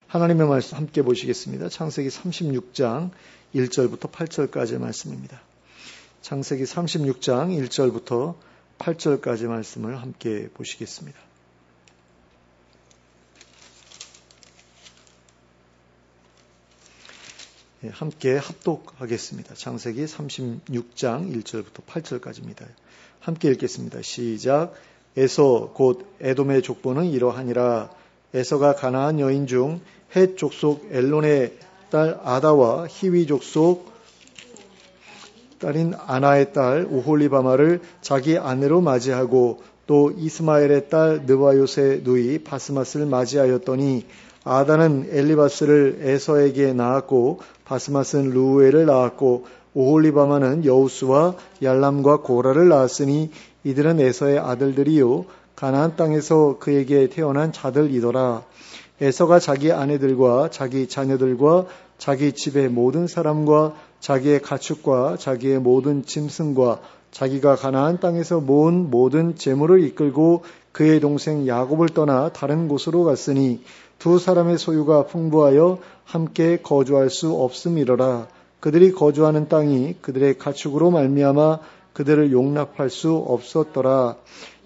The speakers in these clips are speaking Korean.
하나님의 말씀 함께 보시겠습니다. 창세기 36장 1절부터 8절까지의 말씀입니다. 창세기 36장 1절부터 8절까지의 말씀을 함께 보시겠습니다. 함께 합독하겠습니다. 창세기 36장 1절부터 8절까지입니다. 함께 읽겠습니다. 시작. 에서 곧 에돔의 족보는 이러하니라. 에서가 가나안 여인 중 헷 족속 엘론의 딸 아다와 히위 족속 딸인 아나의 딸 오홀리바마를 자기 아내로 맞이하고 또 이스마엘의 딸 느바요스의 누이 바스맛을 맞이하였더니 아다는 엘리바스를 에서에게 낳았고 바스맛은 루우엘을 낳았고 오홀리바마는 여우스와 얄람과 고라를 낳았으니 이들은 에서의 아들들이요 가나안 땅에서 그에게 태어난 자들이더라. 에서가 자기 아내들과 자기 자녀들과 자기 집의 모든 사람과 자기의 가축과 자기의 모든 짐승과 자기가 가나안 땅에서 모은 모든 재물을 이끌고 그의 동생 야곱을 떠나 다른 곳으로 갔으니 두 사람의 소유가 풍부하여 함께 거주할 수 없음이러라. 그들이 거주하는 땅이 그들의 가축으로 말미암아 그들을 용납할 수 없었더라.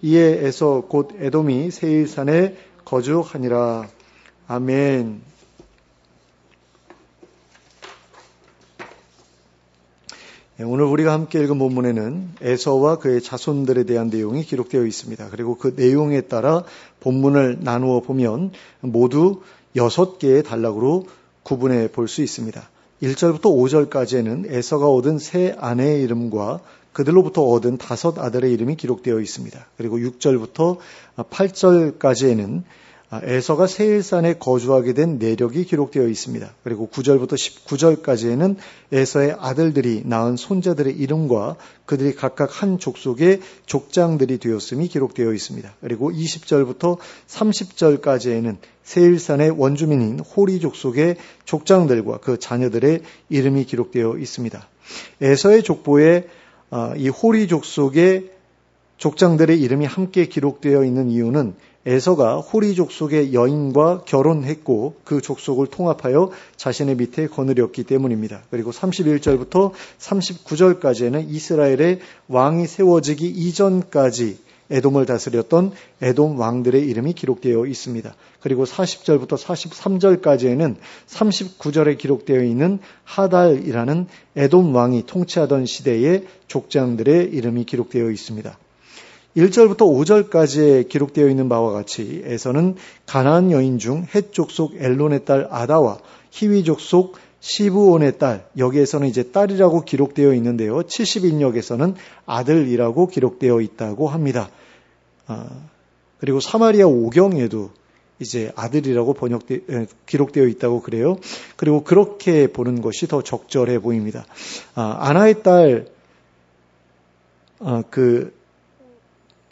이에 에서 곧 에돔이 세일산에 거주하니라. 아멘. 오늘 우리가 함께 읽은 본문에는 에서와 그의 자손들에 대한 내용이 기록되어 있습니다. 그리고 그 내용에 따라 본문을 나누어 보면 모두 6개의 단락으로 구분해 볼 수 있습니다. 1절부터 5절까지에는 에서가 얻은 세 아내의 이름과 그들로부터 얻은 5 아들의 이름이 기록되어 있습니다. 그리고 6절부터 8절까지에는 에서가 세일산에 거주하게 된 내력이 기록되어 있습니다. 그리고 9절부터 19절까지에는 에서의 아들들이 낳은 손자들의 이름과 그들이 각각 한 족속의 족장들이 되었음이 기록되어 있습니다. 그리고 20절부터 30절까지에는 세일산의 원주민인 호리 족속의 족장들과 그 자녀들의 이름이 기록되어 있습니다. 에서의 족보에 이 호리 족속의 족장들의 이름이 함께 기록되어 있는 이유는 에서가 호리 족속의 여인과 결혼했고 그 족속을 통합하여 자신의 밑에 거느렸기 때문입니다. 그리고 31절부터 39절까지에는 이스라엘의 왕이 세워지기 이전까지 에돔을 다스렸던 에돔 왕들의 이름이 기록되어 있습니다. 그리고 40절부터 43절까지에는 39절에 기록되어 있는 하달이라는 에돔 왕이 통치하던 시대의 족장들의 이름이 기록되어 있습니다. 1절부터 5절까지에 기록되어 있는 바와 같이 에서는 가나안 여인 중 헷 족속 엘론의 딸 아다와 히위 족속 시브온의 딸, 여기에서는 이제 딸이라고 기록되어 있는데요. 70인역에서는 아들이라고 기록되어 있다고 합니다. 그리고 사마리아 오경에도 이제 아들이라고 기록되어 있다고 그래요. 그리고 그렇게 보는 것이 더 적절해 보입니다. 아나의 딸,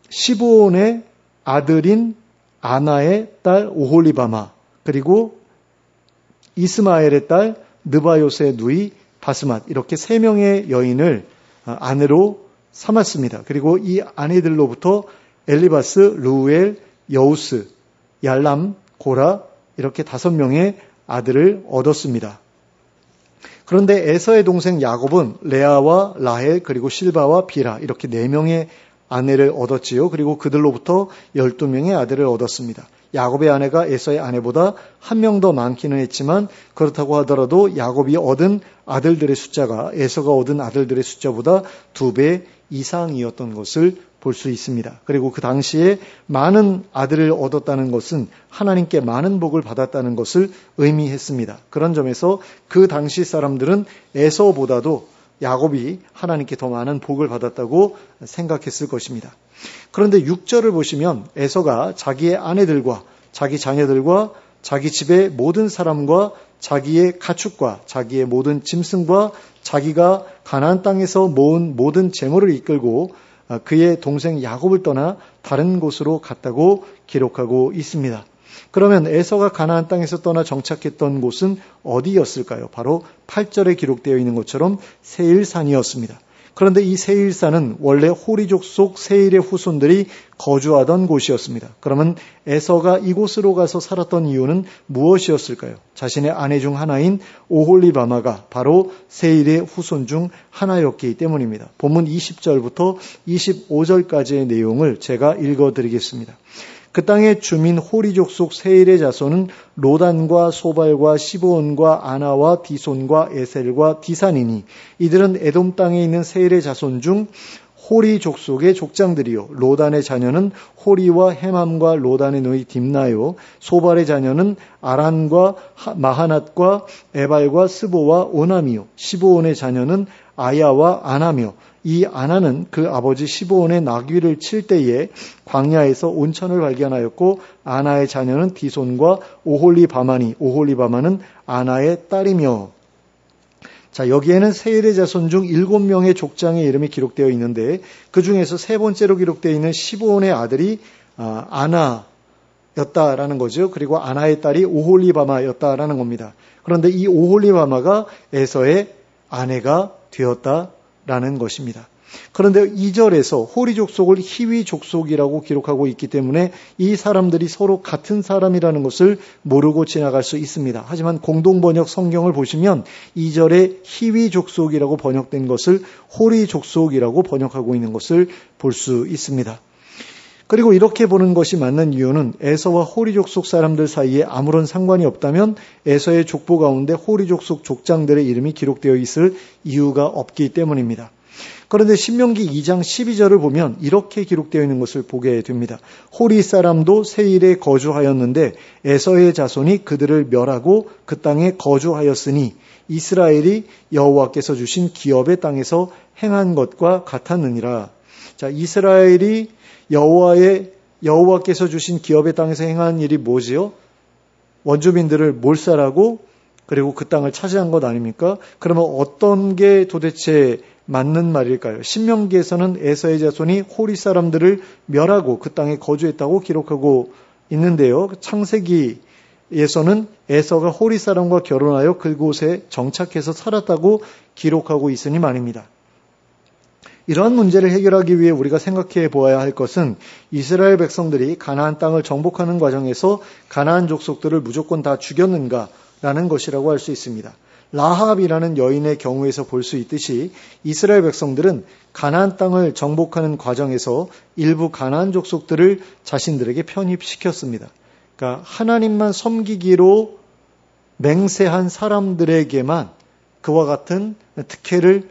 시브온의 아들인 아나의 딸 오홀리바마, 그리고 이스마엘의 딸 느바요스의 누이 바스맛, 이렇게 3명의 여인을 아내로 삼았습니다. 그리고 이 아내들로부터 엘리바스, 루우엘, 여우스, 얄람, 고라, 이렇게 5명의 아들을 얻었습니다. 그런데 에서의 동생 야곱은 레아와 라헬, 그리고 실바와 비라, 이렇게 4명의 아내를 얻었지요. 그리고 그들로부터 12명의 아들을 얻었습니다. 야곱의 아내가 에서의 아내보다 1명 더 많기는 했지만 그렇다고 하더라도 야곱이 얻은 아들들의 숫자가 에서가 얻은 아들들의 숫자보다 2배 이상이었던 것을 볼 수 있습니다. 그리고 그 당시에 많은 아들을 얻었다는 것은 하나님께 많은 복을 받았다는 것을 의미했습니다. 그런 점에서 그 당시 사람들은 에서보다도 야곱이 하나님께 더 많은 복을 받았다고 생각했을 것입니다. 그런데 6절을 보시면 에서가 자기의 아내들과 자기 자녀들과 자기 집의 모든 사람과 자기의 가축과 자기의 모든 짐승과 자기가 가나안 땅에서 모은 모든 재물을 이끌고 그의 동생 야곱을 떠나 다른 곳으로 갔다고 기록하고 있습니다. 그러면 에서가 가나안 땅에서 떠나 정착했던 곳은 어디였을까요? 바로 8절에 기록되어 있는 것처럼 세일산이었습니다. 그런데 이 세일산은 원래 호리 족속 세일의 후손들이 거주하던 곳이었습니다. 그러면 에서가 이곳으로 가서 살았던 이유는 무엇이었을까요? 자신의 아내 중 하나인 오홀리바마가 바로 세일의 후손 중 하나였기 때문입니다. 본문 20절부터 25절까지의 내용을 제가 읽어드리겠습니다. 그 땅의 주민 호리 족속 세일의 자손은 로단과 소발과 시브온과 아나와 디손과 에셀과 디산이니 이들은 에돔 땅에 있는 세일의 자손 중 호리 족속의 족장들이요. 로단의 자녀는 호리와 헤맘과 로단의 노이 딥나요. 소발의 자녀는 아란과 마하낫과 에발과 스보와 오남이요. 시브온의 자녀는 아야와 아나며 이 아나는 그 아버지 시브온의 나귀를 칠 때에 광야에서 온천을 발견하였고 아나의 자녀는 디손과 오홀리바마니 오홀리바마는 아나의 딸이며. 자, 여기에는 세일의 자손 중 7명의 족장의 이름이 기록되어 있는데 그 중에서 세 번째로 기록되어 있는 시브온의 아들이 아나였다라는 거죠. 그리고 아나의 딸이 오홀리바마였다라는 겁니다. 그런데 이 오홀리바마가 에서의 아내가 되었다라는 것입니다. 그런데 2절에서 호리 족속을 히위 족속이라고 기록하고 있기 때문에 이 사람들이 서로 같은 사람이라는 것을 모르고 지나갈 수 있습니다. 하지만 공동번역 성경을 보시면 2절에 히위 족속이라고 번역된 것을 호리 족속이라고 번역하고 있는 것을 볼 수 있습니다. 그리고 이렇게 보는 것이 맞는 이유는 에서와 호리 족속 사람들 사이에 아무런 상관이 없다면 에서의 족보 가운데 호리 족속 족장들의 이름이 기록되어 있을 이유가 없기 때문입니다. 그런데 신명기 2장 12절을 보면 이렇게 기록되어 있는 것을 보게 됩니다. 호리 사람도 세일에 거주하였는데 에서의 자손이 그들을 멸하고 그 땅에 거주하였으니 이스라엘이 여호와께서 주신 기업의 땅에서 행한 것과 같았느니라. 자, 이스라엘이 여호와께서 주신 기업의 땅에서 행한 일이 뭐지요? 원주민들을 몰살하고 그리고 그 땅을 차지한 것 아닙니까? 그러면 어떤 게 도대체 맞는 말일까요? 신명기에서는 에서의 자손이 호리 사람들을 멸하고 그 땅에 거주했다고 기록하고 있는데요. 창세기에서는 에서가 호리 사람과 결혼하여 그곳에 정착해서 살았다고 기록하고 있으니 말입니다. 이러한 문제를 해결하기 위해 우리가 생각해 보아야 할 것은 이스라엘 백성들이 가나안 땅을 정복하는 과정에서 가나안 족속들을 무조건 다 죽였는가라는 것이라고 할 수 있습니다. 라합이라는 여인의 경우에서 볼 수 있듯이 이스라엘 백성들은 가나안 땅을 정복하는 과정에서 일부 가나안 족속들을 자신들에게 편입시켰습니다. 그러니까 하나님만 섬기기로 맹세한 사람들에게만 그와 같은 특혜를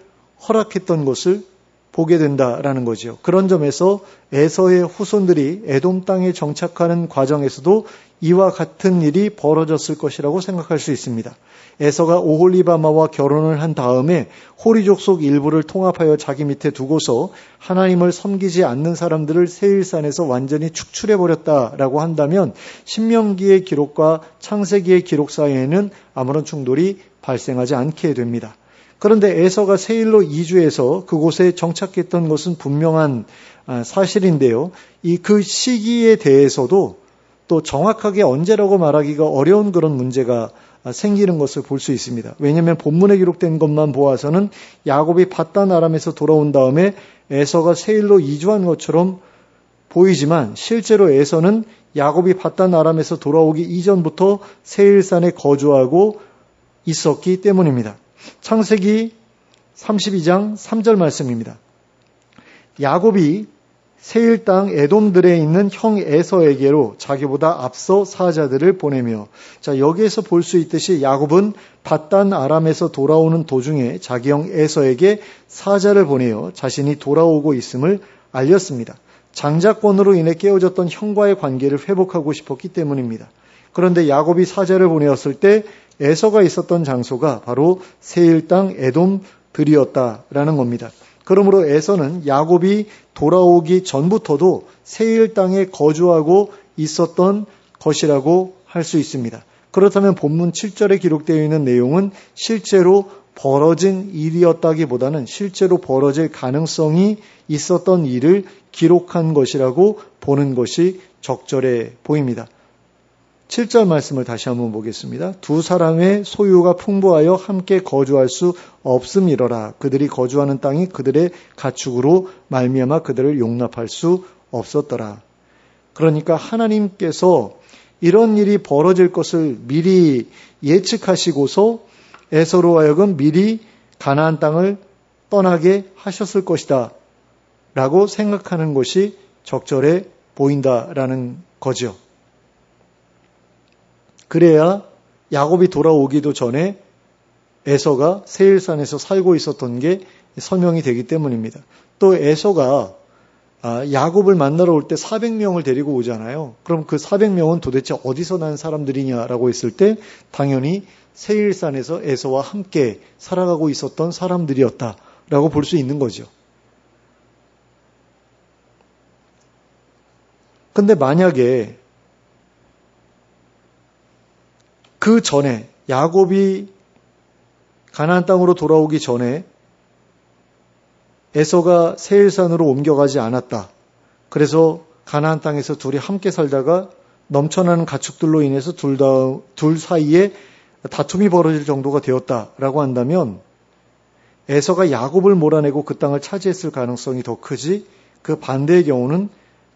허락했던 것을 보게 된다라는 거죠. 그런 점에서 에서의 후손들이 에돔 땅에 정착하는 과정에서도 이와 같은 일이 벌어졌을 것이라고 생각할 수 있습니다. 에서가 오홀리바마와 결혼을 한 다음에 호리 족속 일부를 통합하여 자기 밑에 두고서 하나님을 섬기지 않는 사람들을 세일산에서 완전히 축출해버렸다라고 한다면 신명기의 기록과 창세기의 기록 사이에는 아무런 충돌이 발생하지 않게 됩니다. 그런데 에서가 세일로 이주해서 그곳에 정착했던 것은 분명한 사실인데요. 그 시기에 대해서도 또 정확하게 언제라고 말하기가 어려운 그런 문제가 생기는 것을 볼 수 있습니다. 왜냐하면 본문에 기록된 것만 보아서는 야곱이 밧단 아람에서 돌아온 다음에 에서가 세일로 이주한 것처럼 보이지만 실제로 에서는 야곱이 밧단 아람에서 돌아오기 이전부터 세일산에 거주하고 있었기 때문입니다. 창세기 32장 3절 말씀입니다. 야곱이 세일 땅 에돔들에 있는 형 에서에게로 자기보다 앞서 사자들을 보내며, 자, 여기에서 볼 수 있듯이 야곱은 밧단 아람에서 돌아오는 도중에 자기 형 에서에게 사자를 보내어 자신이 돌아오고 있음을 알렸습니다. 장자권으로 인해 깨어졌던 형과의 관계를 회복하고 싶었기 때문입니다. 그런데 야곱이 사자를 보내었을 때 에서가 있었던 장소가 바로 세일 땅 에돔들이었다라는 겁니다. 그러므로 에서는 야곱이 돌아오기 전부터도 세일 땅에 거주하고 있었던 것이라고 할 수 있습니다. 그렇다면 본문 7절에 기록되어 있는 내용은 실제로 벌어진 일이었다기보다는 실제로 벌어질 가능성이 있었던 일을 기록한 것이라고 보는 것이 적절해 보입니다. 7절 말씀을 다시 한번 보겠습니다. 두 사람의 소유가 풍부하여 함께 거주할 수 없음이러라. 그들이 거주하는 땅이 그들의 가축으로 말미암아 그들을 용납할 수 없었더라. 그러니까 하나님께서 이런 일이 벌어질 것을 미리 예측하시고서 에서로 하여금 미리 가나안 땅을 떠나게 하셨을 것이다 라고 생각하는 것이 적절해 보인다라는 거죠. 그래야 야곱이 돌아오기도 전에 에서가 세일산에서 살고 있었던 게 설명이 되기 때문입니다. 또 에서가 야곱을 만나러 올 때 400명을 데리고 오잖아요. 그럼 그 400명은 도대체 어디서 난 사람들이냐라고 했을 때 당연히 세일산에서 에서와 함께 살아가고 있었던 사람들이었다라고 볼 수 있는 거죠. 근데 만약에 그 전에 야곱이 가나안 땅으로 돌아오기 전에 에서가 세일산으로 옮겨가지 않았다. 그래서 가나안 땅에서 둘이 함께 살다가 넘쳐나는 가축들로 인해서 둘 사이에 다툼이 벌어질 정도가 되었다라고 한다면 에서가 야곱을 몰아내고 그 땅을 차지했을 가능성이 더 크지 그 반대의 경우는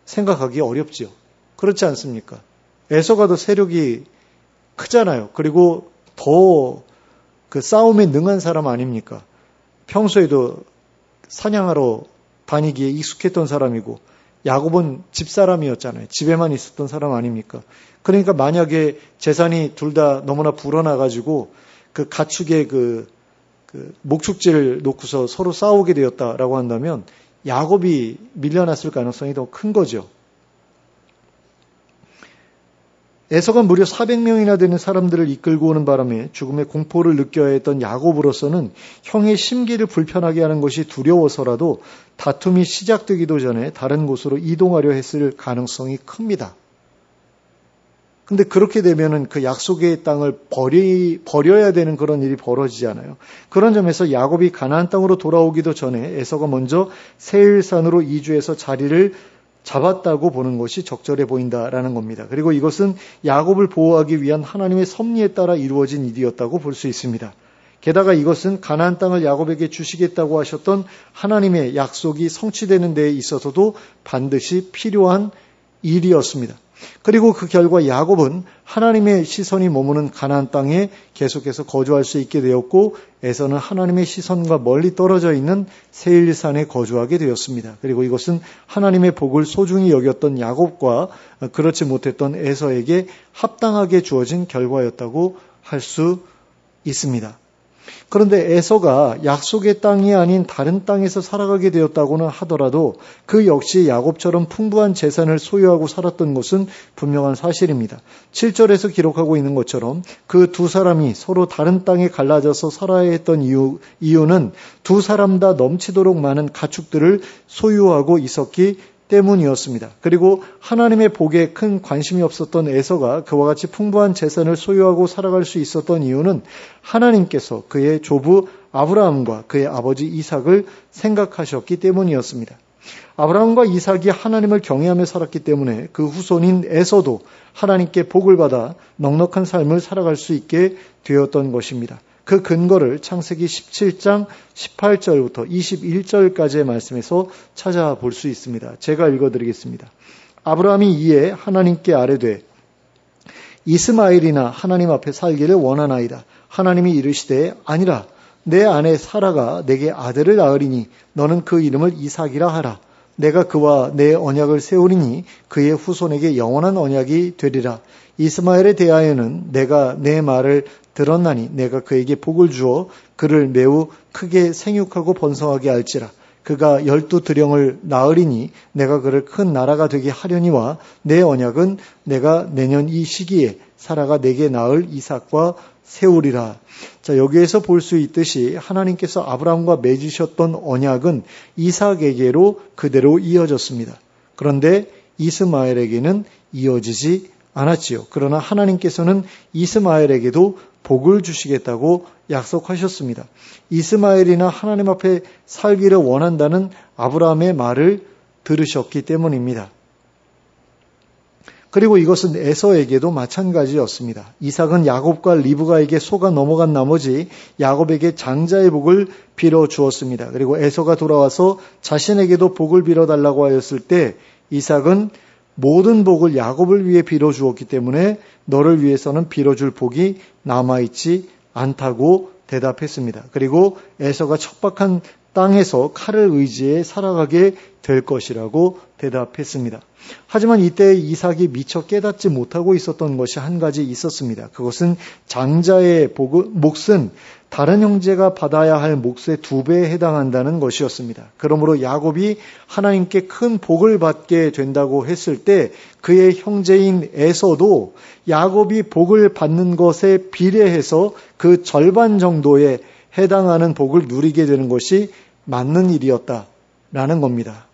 생각하기 어렵지요. 그렇지 않습니까? 에서가 더 세력이 크잖아요. 그리고 더 그 싸움에 능한 사람 아닙니까? 평소에도 사냥하러 다니기에 익숙했던 사람이고 야곱은 집사람이었잖아요. 집에만 있었던 사람 아닙니까? 그러니까 만약에 재산이 둘 다 너무나 불어나가지고 그 가축의 그 목축지를 놓고서 서로 싸우게 되었다라고 한다면 야곱이 밀려났을 가능성이 더 큰 거죠. 에서가 무려 400명이나 되는 사람들을 이끌고 오는 바람에 죽음의 공포를 느껴야 했던 야곱으로서는 형의 심기를 불편하게 하는 것이 두려워서라도 다툼이 시작되기도 전에 다른 곳으로 이동하려 했을 가능성이 큽니다. 근데 그렇게 되면은 그 약속의 땅을 버려야 되는 그런 일이 벌어지잖아요. 그런 점에서 야곱이 가나안 땅으로 돌아오기도 전에 에서가 먼저 세일산으로 이주해서 자리를 잡았다고 보는 것이 적절해 보인다라는 겁니다. 그리고 이것은 야곱을 보호하기 위한 하나님의 섭리에 따라 이루어진 일이었다고 볼 수 있습니다. 게다가 이것은 가나안 땅을 야곱에게 주시겠다고 하셨던 하나님의 약속이 성취되는 데에 있어서도 반드시 필요한 일이었습니다. 그리고 그 결과 야곱은 하나님의 시선이 머무는 가나안 땅에 계속해서 거주할 수 있게 되었고 에서는 하나님의 시선과 멀리 떨어져 있는 세일산에 거주하게 되었습니다. 그리고 이것은 하나님의 복을 소중히 여겼던 야곱과 그렇지 못했던 에서에게 합당하게 주어진 결과였다고 할 수 있습니다. 그런데 에서가 약속의 땅이 아닌 다른 땅에서 살아가게 되었다고는 하더라도 그 역시 야곱처럼 풍부한 재산을 소유하고 살았던 것은 분명한 사실입니다. 7절에서 기록하고 있는 것처럼 그 두 사람이 서로 다른 땅에 갈라져서 살아야 했던 이유는 두 사람 다 넘치도록 많은 가축들을 소유하고 있었기 때문이었습니다. 그리고 하나님의 복에 큰 관심이 없었던 에서가 그와 같이 풍부한 재산을 소유하고 살아갈 수 있었던 이유는 하나님께서 그의 조부 아브라함과 그의 아버지 이삭을 생각하셨기 때문이었습니다. 아브라함과 이삭이 하나님을 경외하며 살았기 때문에 그 후손인 에서도 하나님께 복을 받아 넉넉한 삶을 살아갈 수 있게 되었던 것입니다. 그 근거를 창세기 17장 18절부터 21절까지의 말씀에서 찾아볼 수 있습니다. 제가 읽어드리겠습니다. 아브라함이 이에 하나님께 아뢰되 이스마엘이나 하나님 앞에 살기를 원하나이다. 하나님이 이르시되 아니라 내 아내 사라가 내게 아들을 낳으리니 너는 그 이름을 이삭이라 하라. 내가 그와 내 언약을 세우리니 그의 후손에게 영원한 언약이 되리라. 이스마엘에 대하여는 내가 내 말을 들었나니 내가 그에게 복을 주어 그를 매우 크게 생육하고 번성하게 할지라. 그가 12드령을 낳으리니 내가 그를 큰 나라가 되게 하려니와 내 언약은 내가 내년 이 시기에 사라가 내게 낳을 이삭과 세우리라. 자, 여기에서 볼 수 있듯이 하나님께서 아브라함과 맺으셨던 언약은 이삭에게로 그대로 이어졌습니다. 그런데 이스마엘에게는 이어지지 않았지요. 그러나 하나님께서는 이스마엘에게도 복을 주시겠다고 약속하셨습니다. 이스마엘이나 하나님 앞에 살기를 원한다는 아브라함의 말을 들으셨기 때문입니다. 그리고 이것은 에서에게도 마찬가지였습니다. 이삭은 야곱과 리브가에게 속아 넘어간 나머지 야곱에게 장자의 복을 빌어 주었습니다. 그리고 에서가 돌아와서 자신에게도 복을 빌어달라고 하였을 때 이삭은 모든 복을 야곱을 위해 빌어 주었기 때문에 너를 위해서는 빌어줄 복이 남아있지 않다고 대답했습니다. 그리고 에서가 척박한 땅에서 칼을 의지해 살아가게 될 것이라고 대답했습니다. 하지만 이때 이삭이 미처 깨닫지 못하고 있었던 것이 한 가지 있었습니다. 그것은 장자의 몫은 다른 형제가 받아야 할 몫의 2배에 해당한다는 것이었습니다. 그러므로 야곱이 하나님께 큰 복을 받게 된다고 했을 때 그의 형제인 에서도 야곱이 복을 받는 것에 비례해서 그 절반 정도에 해당하는 복을 누리게 되는 것이 맞는 일이었다라는 겁니다.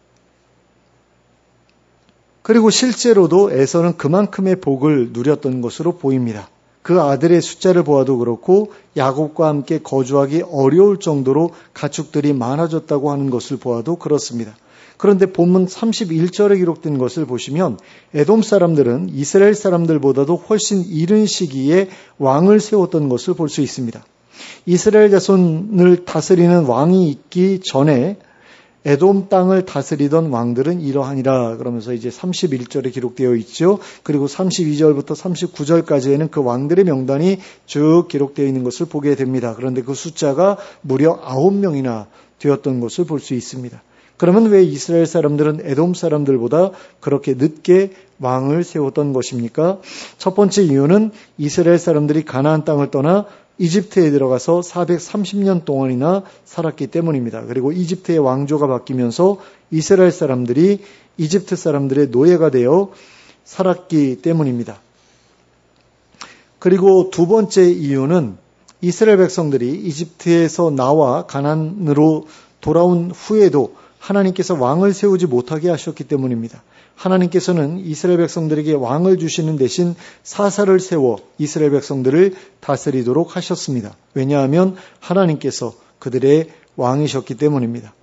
그리고 실제로도 에서는 그만큼의 복을 누렸던 것으로 보입니다. 그 아들의 숫자를 보아도 그렇고 야곱과 함께 거주하기 어려울 정도로 가축들이 많아졌다고 하는 것을 보아도 그렇습니다. 그런데 본문 31절에 기록된 것을 보시면 에돔 사람들은 이스라엘 사람들보다도 훨씬 이른 시기에 왕을 세웠던 것을 볼 수 있습니다. 이스라엘 자손을 다스리는 왕이 있기 전에 에돔 땅을 다스리던 왕들은 이러하니라 그러면서 이제 31절에 기록되어 있죠. 그리고 32절부터 39절까지에는 그 왕들의 명단이 쭉 기록되어 있는 것을 보게 됩니다. 그런데 그 숫자가 무려 9명이나 되었던 것을 볼 수 있습니다. 그러면 왜 이스라엘 사람들은 에돔 사람들보다 그렇게 늦게 왕을 세웠던 것입니까? 첫 번째 이유는 이스라엘 사람들이 가나안 땅을 떠나 이집트에 들어가서 430년 동안이나 살았기 때문입니다. 그리고 이집트의 왕조가 바뀌면서 이스라엘 사람들이 이집트 사람들의 노예가 되어 살았기 때문입니다. 그리고 두 번째 이유는 이스라엘 백성들이 이집트에서 나와 가나안으로 돌아온 후에도 하나님께서 왕을 세우지 못하게 하셨기 때문입니다. 하나님께서는 이스라엘 백성들에게 왕을 주시는 대신 사사를 세워 이스라엘 백성들을 다스리도록 하셨습니다. 왜냐하면 하나님께서 그들의 왕이셨기 때문입니다.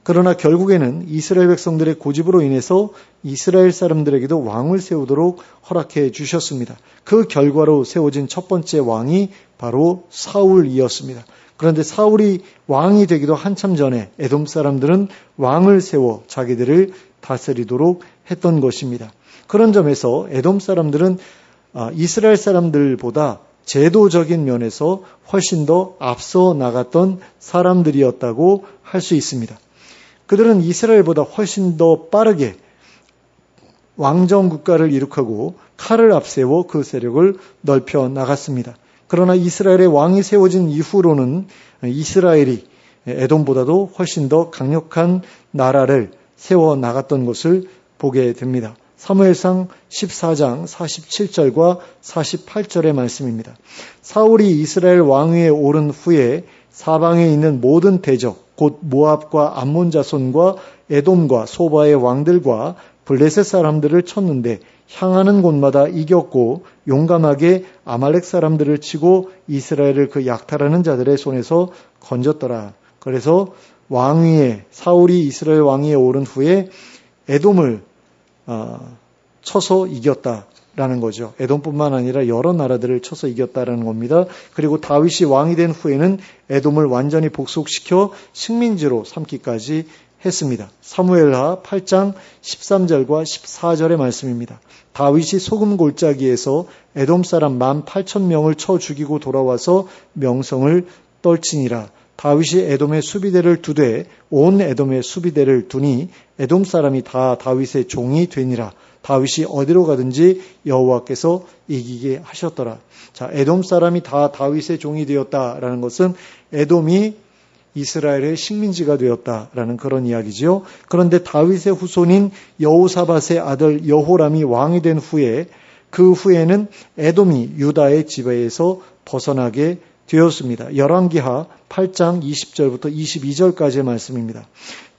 그러나 결국에는 이스라엘 백성들의 고집으로 인해서 이스라엘 사람들에게도 왕을 세우도록 허락해 주셨습니다. 그 결과로 세워진 첫 번째 왕이 바로 사울이었습니다. 그런데 사울이 왕이 되기도 한참 전에 에돔 사람들은 왕을 세워 자기들을 다스리도록 했던 것입니다. 그런 점에서 에돔 사람들은 이스라엘 사람들보다 제도적인 면에서 훨씬 더 앞서 나갔던 사람들이었다고 할 수 있습니다. 그들은 이스라엘보다 훨씬 더 빠르게 왕정 국가를 이룩하고 칼을 앞세워 그 세력을 넓혀 나갔습니다. 그러나 이스라엘의 왕이 세워진 이후로는 이스라엘이 에돔보다도 훨씬 더 강력한 나라를 세워 나갔던 것을 보게 됩니다. 사무엘상 14장 47절과 48절의 말씀입니다. 사울이 이스라엘 왕위에 오른 후에 사방에 있는 모든 대적, 곧 모압과 암몬 자손과 에돔과 소바의 왕들과 블레셋 사람들을 쳤는데 향하는 곳마다 이겼고 용감하게 아말렉 사람들을 치고 이스라엘을 그 약탈하는 자들의 손에서 건졌더라. 그래서 사울이 이스라엘 왕위에 오른 후에 에돔을 쳐서 이겼다라는 거죠. 에돔뿐만 아니라 여러 나라들을 쳐서 이겼다라는 겁니다. 그리고 다윗이 왕이 된 후에는 에돔을 완전히 복속시켜 식민지로 삼기까지 했습니다. 사무엘하 8장 13절과 14절의 말씀입니다. 다윗이 소금 골짜기에서 에돔 사람 18,000명을 쳐 죽이고 돌아와서 명성을 떨치니라. 다윗이 에돔의 수비대를 두되 온 에돔의 수비대를 두니 에돔 사람이 다 다윗의 종이 되니라. 다윗이 어디로 가든지 여호와께서 이기게 하셨더라. 자, 에돔 사람이 다 다윗의 종이 되었다라는 것은 에돔이 이스라엘의 식민지가 되었다라는 그런 이야기죠. 그런데 다윗의 후손인 여호사밧의 아들 여호람이 왕이 된 후에 그 후에는 에돔이 유다의 지배에서 벗어나게 되었습니다. 열왕기하 8장 20절부터 22절까지의 말씀입니다.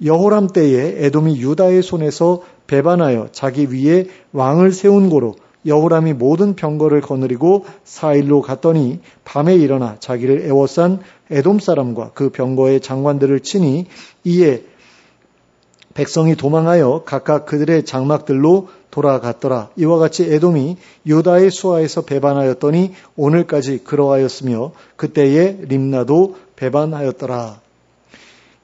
여호람 때에 에돔이 유다의 손에서 배반하여 자기 위에 왕을 세운 고로 여호람이 모든 병거를 거느리고 사일로 갔더니 밤에 일어나 자기를 애워싼 에돔 사람과 그 병거의 장관들을 치니 이에 백성이 도망하여 각각 그들의 장막들로 돌아갔더라. 이와 같이 에돔이 유다의 수하에서 배반하였더니 오늘까지 그러하였으며 그때에 림나도 배반하였더라.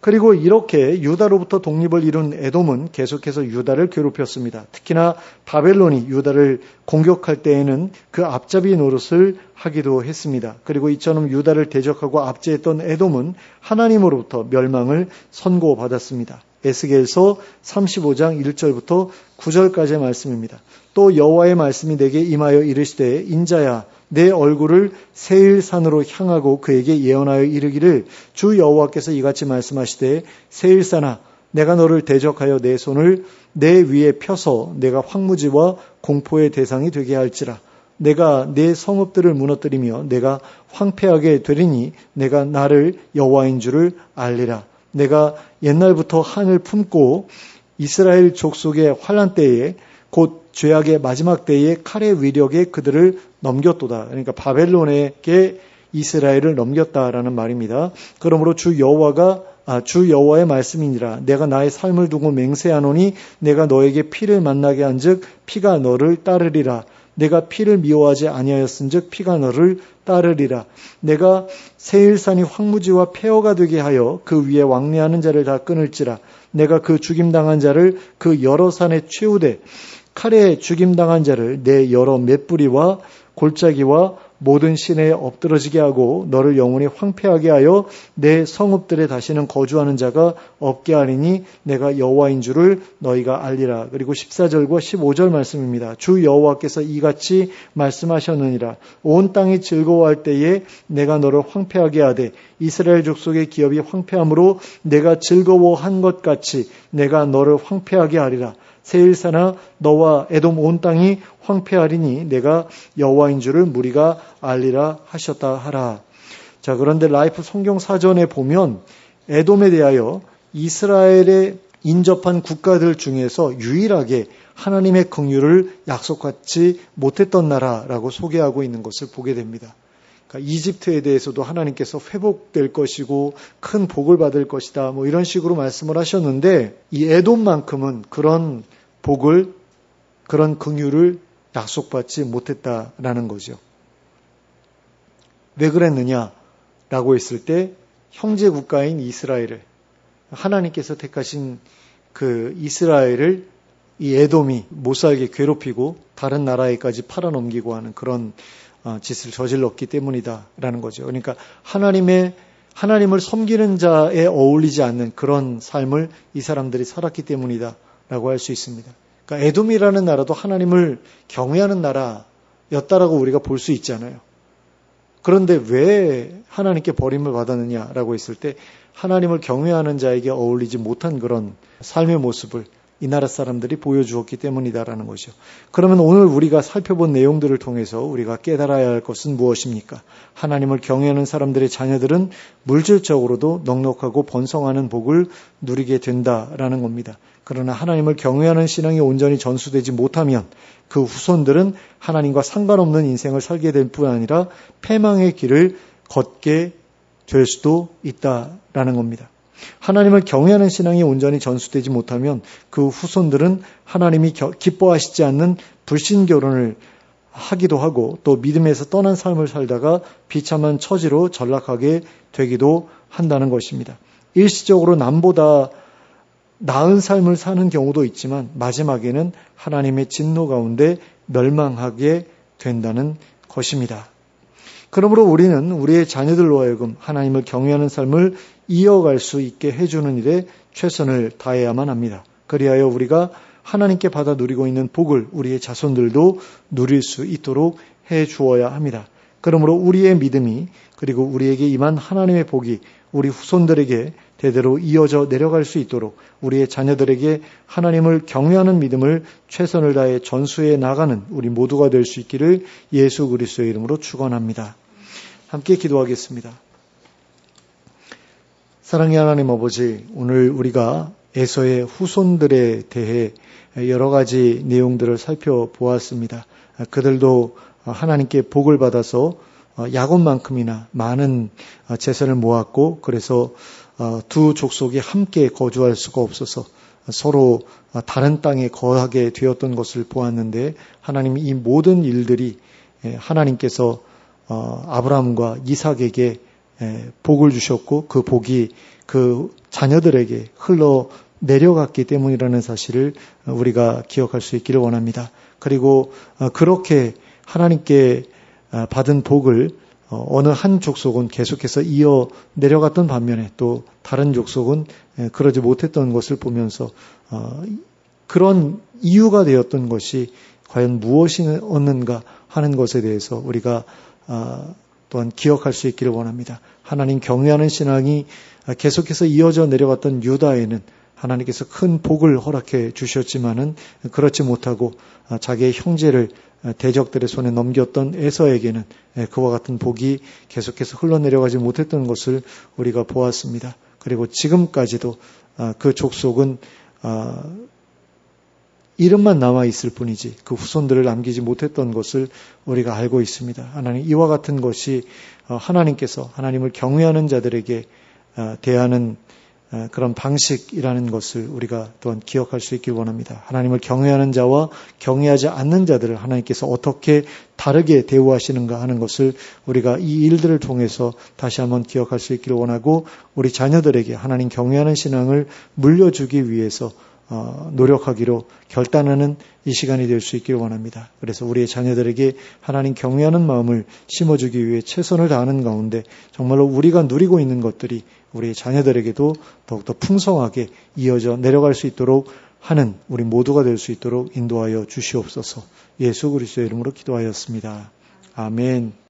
그리고 이렇게 유다로부터 독립을 이룬 에돔은 계속해서 유다를 괴롭혔습니다. 특히나 바벨론이 유다를 공격할 때에는 그 앞잡이 노릇을 하기도 했습니다. 그리고 이처럼 유다를 대적하고 압제했던 에돔은 하나님으로부터 멸망을 선고받았습니다. 에스겔서 35장 1절부터 9절까지의 말씀입니다. 또 여호와의 말씀이 내게 임하여 이르시되 인자야 내 얼굴을 세일산으로 향하고 그에게 예언하여 이르기를 주 여호와께서 이같이 말씀하시되 세일산아 내가 너를 대적하여 내 손을 내 위에 펴서 내가 황무지와 공포의 대상이 되게 할지라. 내가 내 성읍들을 무너뜨리며 내가 황폐하게 되리니 내가 나를 여호와인 줄을 알리라. 내가 옛날부터 한을 품고 이스라엘 족속의 환난 때에 곧 죄악의 마지막 때에 칼의 위력에 그들을 넘겼도다. 그러니까 바벨론에게 이스라엘을 넘겼다라는 말입니다. 그러므로 주 여호와의 말씀이니라. 내가 나의 삶을 두고 맹세하노니 내가 너에게 피를 만나게 한즉 피가 너를 따르리라. 내가 피를 미워하지 아니하였은즉 피가 너를 따르리라. 내가 세일산이 황무지와 폐허가 되게 하여 그 위에 왕래하는 자를 다 끊을지라. 내가 그 죽임당한 자를 그 여러 산에 채우되 칼에 죽임당한 자를 내 여러 맷뿌리와 골짜기와 모든 시내에 엎드러지게 하고 너를 영원히 황폐하게 하여 내 성읍들에 다시는 거주하는 자가 없게 하리니 내가 여호와인 줄을 너희가 알리라. 그리고 14절과 15절 말씀입니다. 주 여호와께서 이같이 말씀하셨느니라. 온 땅이 즐거워할 때에 내가 너를 황폐하게 하되 이스라엘 족속의 기업이 황폐함으로 내가 즐거워한 것 같이 내가 너를 황폐하게 하리라. 세일산아 너와 에돔 온 땅이 황폐하리니 내가 여호와인 줄을 무리가 알리라 하셨다 하라. 자, 그런데 라이프 성경 사전에 보면 에돔에 대하여 이스라엘에 인접한 국가들 중에서 유일하게 하나님의 긍휼을 약속받지 못했던 나라라고 소개하고 있는 것을 보게 됩니다. 그러니까 이집트에 대해서도 하나님께서 회복될 것이고 큰 복을 받을 것이다 뭐 이런 식으로 말씀을 하셨는데 이 에돔만큼은 그런 복을 그런 긍휼을 약속받지 못했다라는 거죠. 왜 그랬느냐라고 했을 때 형제 국가인 이스라엘을 하나님께서 택하신 그 이스라엘을 이 에돔이 못살게 괴롭히고 다른 나라에까지 팔아넘기고 하는 그런 짓을 저질렀기 때문이다라는 거죠. 그러니까 하나님을 섬기는 자에 어울리지 않는 그런 삶을 이 사람들이 살았기 때문이다라고 할 수 있습니다. 그러니까 에돔이라는 나라도 하나님을 경외하는 나라였다라고 우리가 볼 수 있잖아요. 그런데 왜 하나님께 버림을 받았느냐라고 했을 때 하나님을 경외하는 자에게 어울리지 못한 그런 삶의 모습을 이 나라 사람들이 보여주었기 때문이다라는 것이죠. 그러면 오늘 우리가 살펴본 내용들을 통해서 우리가 깨달아야 할 것은 무엇입니까? 하나님을 경외하는 사람들의 자녀들은 물질적으로도 넉넉하고 번성하는 복을 누리게 된다라는 겁니다. 그러나 하나님을 경외하는 신앙이 온전히 전수되지 못하면 그 후손들은 하나님과 상관없는 인생을 살게 될 뿐 아니라 패망의 길을 걷게 될 수도 있다라는 겁니다. 하나님을 경외하는 신앙이 온전히 전수되지 못하면 그 후손들은 하나님이 기뻐하시지 않는 불신 결혼을 하기도 하고 또 믿음에서 떠난 삶을 살다가 비참한 처지로 전락하게 되기도 한다는 것입니다. 일시적으로 남보다 나은 삶을 사는 경우도 있지만 마지막에는 하나님의 진노 가운데 멸망하게 된다는 것입니다. 그러므로 우리는 우리의 자녀들로 하여금 하나님을 경외하는 삶을 이어갈 수 있게 해주는 일에 최선을 다해야만 합니다. 그리하여 우리가 하나님께 받아 누리고 있는 복을 우리의 자손들도 누릴 수 있도록 해주어야 합니다. 그러므로 우리의 믿음이 그리고 우리에게 임한 하나님의 복이 우리 후손들에게 대대로 이어져 내려갈 수 있도록 우리의 자녀들에게 하나님을 경외하는 믿음을 최선을 다해 전수해 나가는 우리 모두가 될 수 있기를 예수 그리스도의 이름으로 축원합니다. 함께 기도하겠습니다. 사랑의 하나님 아버지, 오늘 우리가 에서의 후손들에 대해 여러 가지 내용들을 살펴보았습니다. 그들도 하나님께 복을 받아서 야곱만큼이나 많은 재산을 모았고 그래서 두 족속이 함께 거주할 수가 없어서 서로 다른 땅에 거하게 되었던 것을 보았는데 하나님이 이 모든 일들이 하나님께서 아브라함과 이삭에게 복을 주셨고 그 복이 그 자녀들에게 흘러 내려갔기 때문이라는 사실을 우리가 기억할 수 있기를 원합니다. 그리고 그렇게 하나님께 받은 복을 어느 한 족속은 계속해서 이어 내려갔던 반면에 또 다른 족속은 그러지 못했던 것을 보면서 그런 이유가 되었던 것이 과연 무엇이었는가 하는 것에 대해서 우리가 또한 기억할 수 있기를 원합니다. 하나님 경외하는 신앙이 계속해서 이어져 내려갔던 유다에는 하나님께서 큰 복을 허락해 주셨지만은 그렇지 못하고 자기의 형제를 대적들의 손에 넘겼던 에서에게는 그와 같은 복이 계속해서 흘러내려가지 못했던 것을 우리가 보았습니다. 그리고 지금까지도 그 족속은 이름만 남아있을 뿐이지 그 후손들을 남기지 못했던 것을 우리가 알고 있습니다. 하나님 이와 같은 것이 하나님께서 하나님을 경외하는 자들에게 대하는 그런 방식이라는 것을 우리가 또한 기억할 수 있길 원합니다. 하나님을 경외하는 자와 경외하지 않는 자들을 하나님께서 어떻게 다르게 대우하시는가 하는 것을 우리가 이 일들을 통해서 다시 한번 기억할 수 있기를 원하고 우리 자녀들에게 하나님 경외하는 신앙을 물려주기 위해서 노력하기로 결단하는 이 시간이 될 수 있기를 원합니다. 그래서 우리의 자녀들에게 하나님 경외하는 마음을 심어주기 위해 최선을 다하는 가운데 정말로 우리가 누리고 있는 것들이 우리의 자녀들에게도 더욱더 풍성하게 이어져 내려갈 수 있도록 하는 우리 모두가 될 수 있도록 인도하여 주시옵소서. 예수 그리스도의 이름으로 기도하였습니다. 아멘.